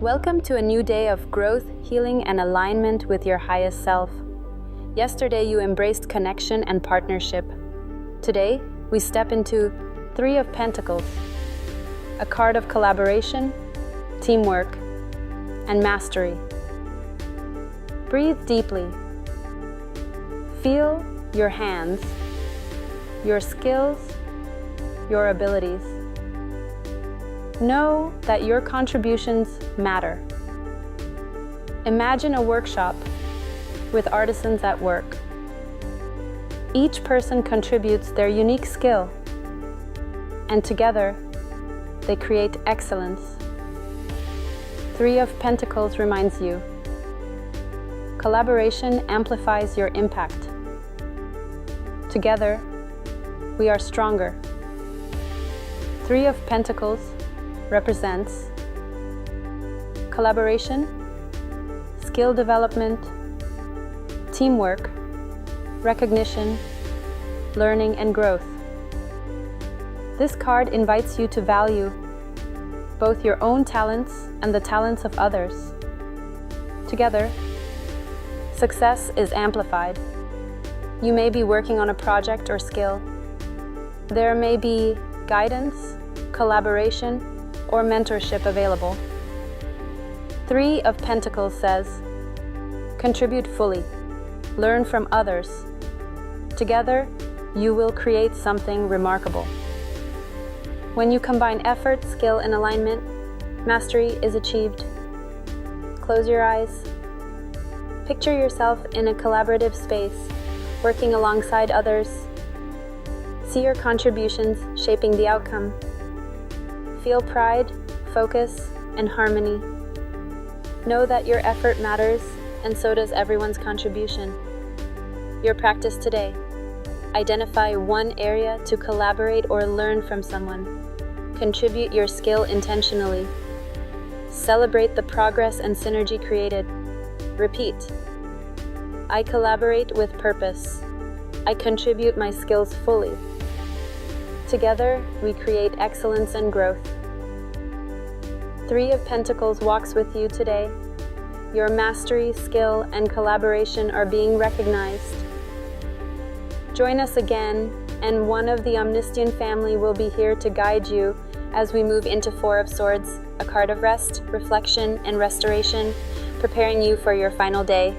Welcome to a new day of growth, healing, and alignment with your highest self. Yesterday, you embraced connection and partnership. Today, we step into Three of Pentacles, a card of collaboration, teamwork, and mastery. Breathe deeply. Feel your hands, your skills, your abilities. Know that your contributions matter. Imagine a workshop with artisans at work. Each person contributes their unique skill, and together, they create excellence. Three of Pentacles reminds you, collaboration amplifies your impact. Together, we are stronger. Three of Pentacles represents collaboration, skill development, teamwork, recognition, learning, and growth. This card invites you to value both your own talents and the talents of others. Together, success is amplified. You may be working on a project or skill. There may be guidance, collaboration, or mentorship available. Three of Pentacles says, contribute fully, learn from others. Together, you will create something remarkable. When you combine effort, skill, and alignment, mastery is achieved. Close your eyes. Picture yourself in a collaborative space, working alongside others. See your contributions shaping the outcome. Feel pride, focus, and harmony. Know that your effort matters, and so does everyone's contribution. Your practice today. Identify one area to collaborate or learn from someone. Contribute your skill intentionally. Celebrate the progress and synergy created. Repeat. I collaborate with purpose. I contribute my skills fully. Together, we create excellence and growth. Three of Pentacles walks with you today. Your mastery, skill, and collaboration are being recognized. Join us again, and one of the Omniscient family will be here to guide you as we move into Four of Swords, a card of rest, reflection, and restoration, preparing you for your final day.